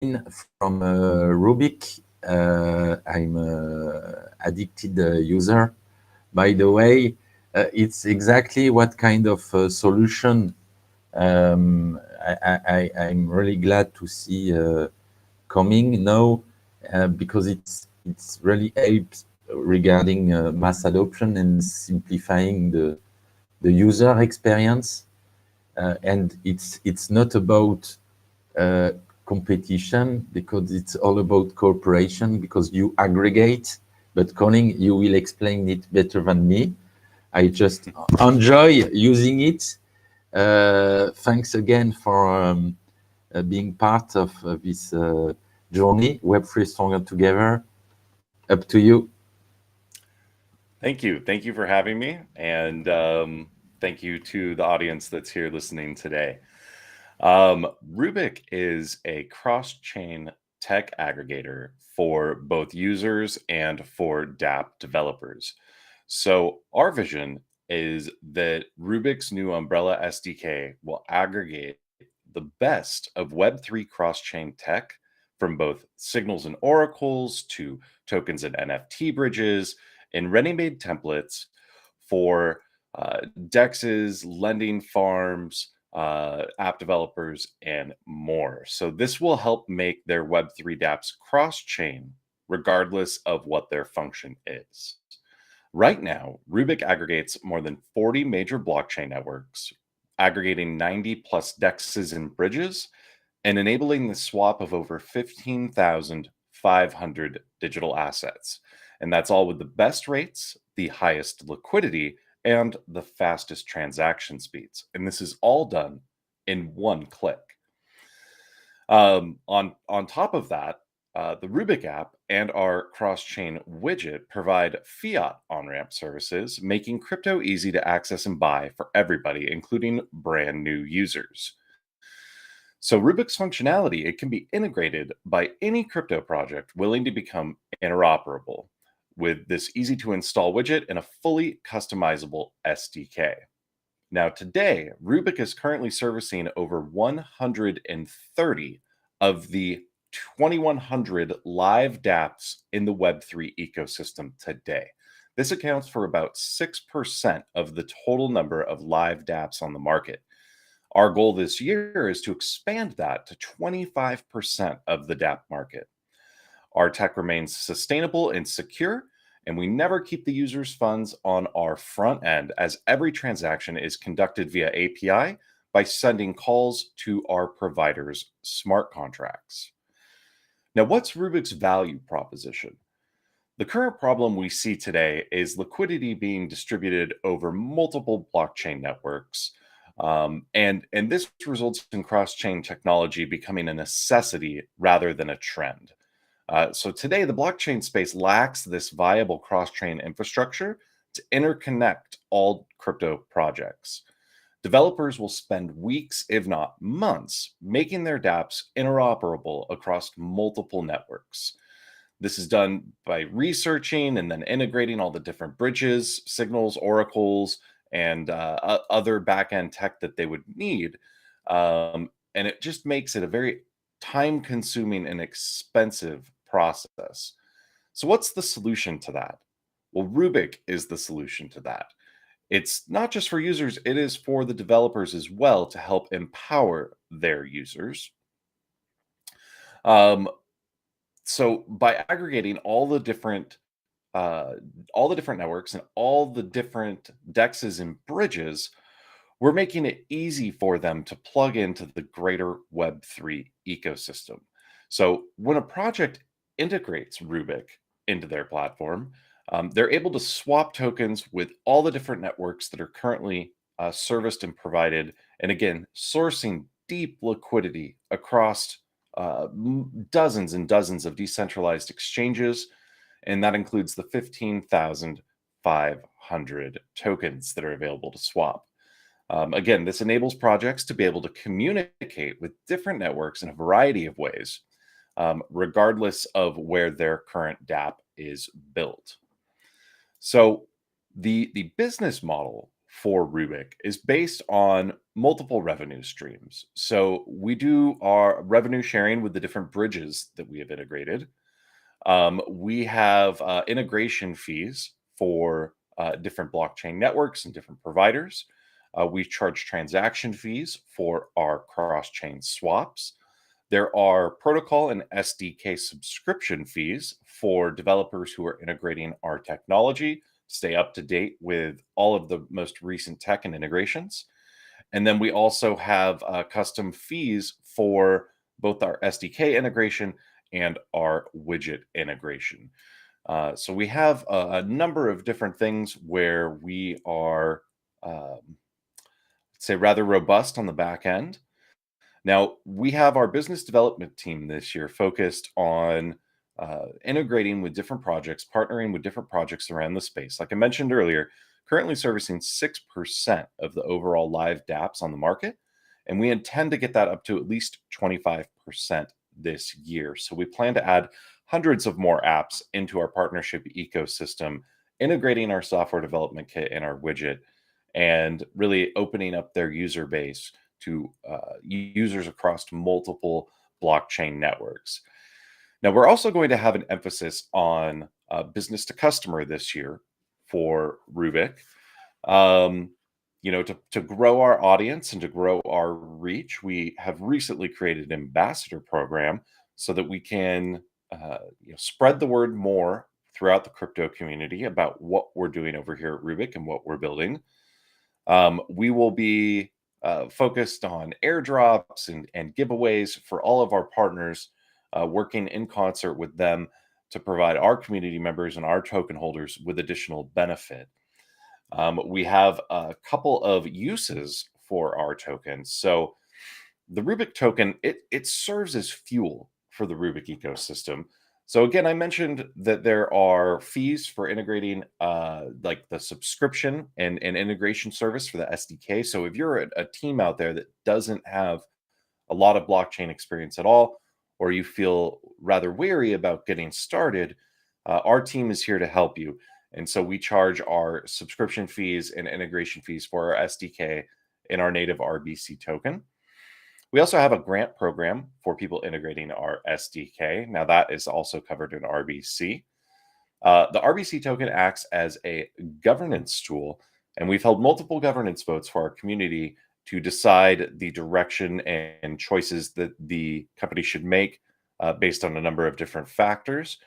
from Rubic. I'm addicted user. By the way, it's exactly what kind of solution I'm really glad to see coming now because it's really helps regarding mass adoption and simplifying the user experience. And it's not about uh, competition because it's all about cooperation because you aggregate. But Colin, you will explain it better than me. I just enjoy using it. Thanks again for being part of this journey. Web3 Stronger Together. Up to you. Thank you. Thank you for having me. And thank you to the audience that's here listening today. Rubic is a cross chain tech aggregator for both users and for dApp developers. So, our vision is that Rubic's new Umbrella SDK will aggregate the best of Web3 cross chain tech from both signals and oracles to tokens and NFT bridges and ready made templates for dexes, lending farms, app developers, and more. So, this will help make their Web3 dApps cross chain regardless of what their function is. Right now, Rubik aggregates more than 40 major blockchain networks, aggregating 90 plus dexes and bridges, and enabling the swap of over 15,500 digital assets. And that's all with the best rates, the highest liquidity, and the fastest transaction speeds. And this is all done in one click. On top of that, the Rubic app and our cross-chain widget provide fiat on-ramp services, making crypto easy to access and buy for everybody, including brand new users. So Rubic's functionality, it can be integrated by any crypto project willing to become interoperable with this easy to install widget and a fully customizable SDK. Now, today, Rubic is currently servicing over 130 of the 2,100 live dApps in the Web3 ecosystem today. This accounts for about 6% of the total number of live dApps on the market. Our goal this year is to expand that to 25% of the dApp market. Our tech remains sustainable and secure, and we never keep the user's funds on our front end as every transaction is conducted via API by sending calls to our provider's smart contracts. Now, what's Rubik's value proposition? The current problem we see today is liquidity being distributed over multiple blockchain networks. And this results in cross chain technology becoming a necessity rather than a trend. So today, the blockchain space lacks this viable cross-chain infrastructure to interconnect all crypto projects. Developers will spend weeks, if not months, making their dApps interoperable across multiple networks. This is done by researching and then integrating all the different bridges, signals, oracles, and other backend tech that they would need. And it just makes it a very time consuming and expensive process. So, what's the solution to that? Well, Rubic is the solution to that. It's not just for users, it is for the developers as well to help empower their users. Um, so by aggregating uh, all the different networks and all the different dexes and bridges, we're making it easy for them to plug into the greater Web3 ecosystem. So when a project integrates Rubic into their platform, they're able to swap tokens with all the different networks that are currently serviced and provided. And again, sourcing deep liquidity across dozens and dozens of decentralized exchanges. And that includes the 15,500 tokens that are available to swap. Again, this enables projects to be able to communicate with different networks in a variety of ways, regardless of where their current dApp is built. So the business model for Rubic is based on multiple revenue streams. So we do our revenue sharing with the different bridges that we have integrated. We have integration fees for different blockchain networks and different providers. We charge transaction fees for our cross chain swaps. There are protocol and SDK subscription fees for developers who are integrating our technology to stay up to date with all of the most recent tech and integrations. And then we also have custom fees for both our SDK integration and our widget integration. So we have a number of different things where we are, say, rather robust on the back end. Now, we have our business development team this year focused on integrating with different projects, partnering with different projects around the space. Like I mentioned earlier, currently servicing 6% of the overall live dApps on the market. And we intend to get that up to at least 25% this year. So we plan to add hundreds of more apps into our partnership ecosystem, integrating our software development kit and our widget, and really opening up their user base to users across multiple blockchain networks. Now, we're also going to have an emphasis on business to customer this year for Rubic. To grow our audience and to grow our reach, we have recently created an ambassador program so that we can spread the word more throughout the crypto community about what we're doing over here at Rubic and what we're building. We will be focused on airdrops and giveaways for all of our partners, working in concert with them to provide our community members and our token holders with additional benefit. We have a couple of uses for our tokens. So the Rubic token, it serves as fuel for the Rubic ecosystem. So again, I mentioned that there are fees for integrating like the subscription and integration service for the SDK. So if you're a team out there that doesn't have a lot of blockchain experience at all, or you feel rather wary about getting started, our team is here to help you. And so we charge our subscription fees and integration fees for our SDK in our native RBC token. We also have a grant program for people integrating our SDK. Now, that is also covered in RBC. The RBC token acts as a governance tool, and we've held multiple governance votes for our community to decide the direction and choices that the company should make based on a number of different factors.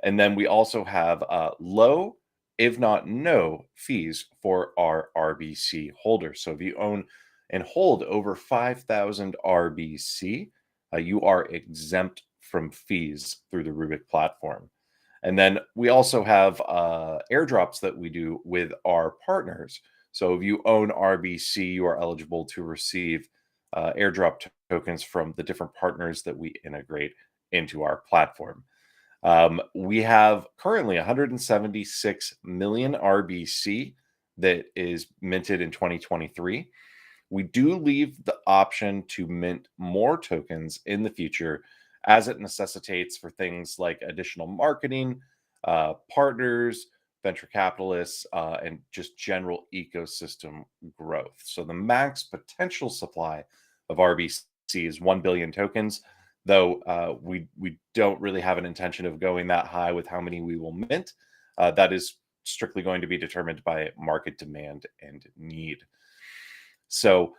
And then we also have low, if not no, fees for our RBC holders. So if you own and hold over 5,000 RBC, you are exempt from fees through the Rubic platform. And then we also have airdrops that we do with our partners. So if you own RBC, you are eligible to receive airdrop tokens from the different partners that we integrate into our platform. We have currently 176 million RBC that is minted in 2023. We do leave the option to mint more tokens in the future as it necessitates for things like additional marketing, partners, venture capitalists, and just general ecosystem growth. So the max potential supply of RBC is 1 billion tokens, though we don't really have an intention of going that high with how many we will mint. That is strictly going to be determined by market demand and need. So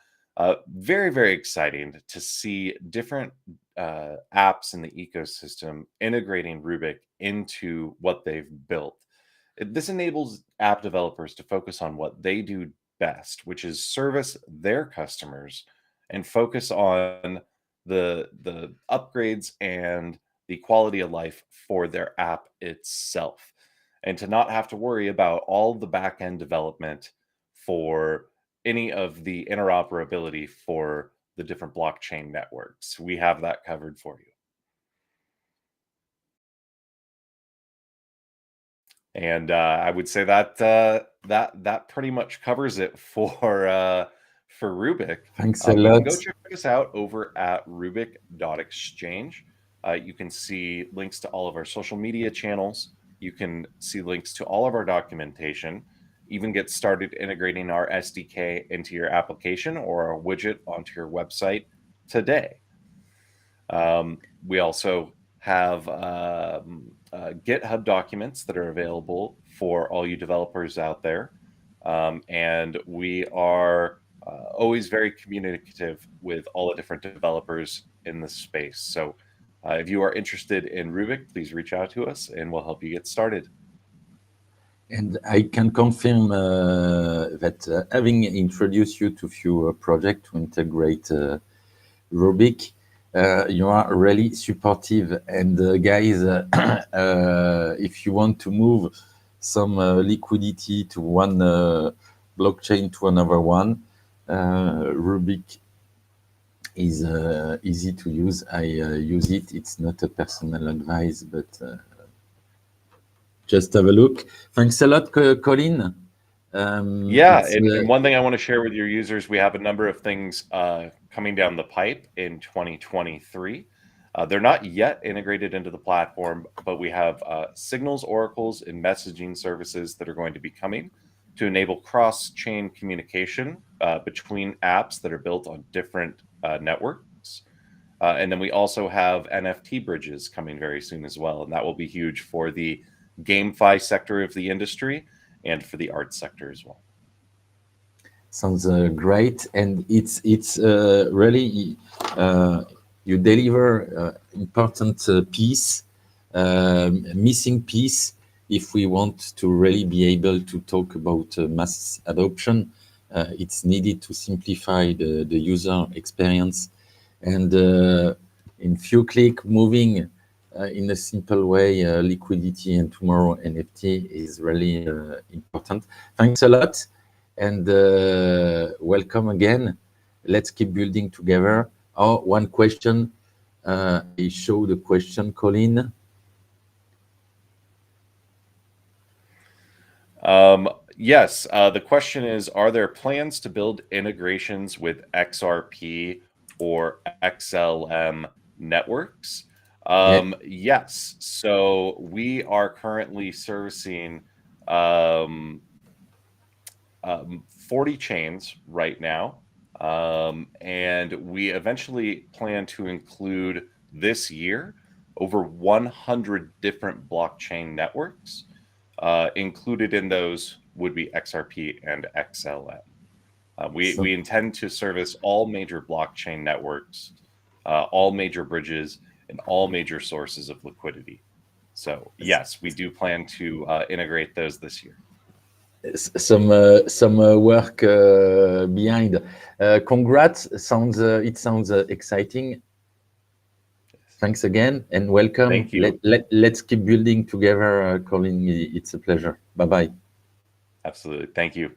very, very exciting to see different apps in the ecosystem integrating Rubic into what they've built. This enables app developers to focus on what they do best, which is service their customers and focus on the upgrades and the quality of life for their app itself, and to not have to worry about all the back end development for any of the interoperability for the different blockchain networks. We have that covered for you. And I would say that that pretty much covers it for Rubic. Thanks a You can lot. go check us out over at rubic.exchange. You can see links to all of our social media channels. You can see links to all of our documentation. even get started integrating our SDK into your application or a widget onto your website today. We also have GitHub documents that are available for all you developers out there. And we are always very communicative with all the different developers in this space. So if you are interested in Rubic, please reach out to us and we'll help you get started. And I can confirm that having introduced you to few projects to integrate Rubic, you are really supportive. And guys, if you want to move some liquidity to one blockchain to another one, Rubic is easy to use. I use it. It's not a personal advice, but just have a look. Thanks a lot, Colin. Yeah, and one thing I want to share with your users, we have a number of things coming down the pipe in 2023. They're not yet integrated into the platform, but we have signals, oracles, and messaging services that are going to be coming to enable cross-chain communication between apps that are built on different networks. And then we also have NFT bridges coming very soon as well, and that will be huge for the GameFi sector of the industry and for the art sector as well. Sounds great, and it's really you deliver important piece, missing piece. If we want to really be able to talk about mass adoption, it's needed to simplify the user experience, and in few click moving in a simple way liquidity and tomorrow NFT is really important. Thanks a lot. And welcome again. Let's keep building together. Oh, one question. I show the question, Colin. Yes, the question is, are there plans to build integrations with XRP or XLM networks? Yes, so we are currently servicing 40 chains right now. And we eventually plan to include this year over 100 different blockchain networks. Included in those would be XRP and XLM. We intend to service all major blockchain networks, all major bridges, and all major sources of liquidity. So yes, we do plan to integrate those this year. Some work behind. Congrats! It sounds exciting. Thanks again and welcome. Thank you. Let's keep building together, Colin. It's a pleasure. Bye bye. Absolutely. Thank you.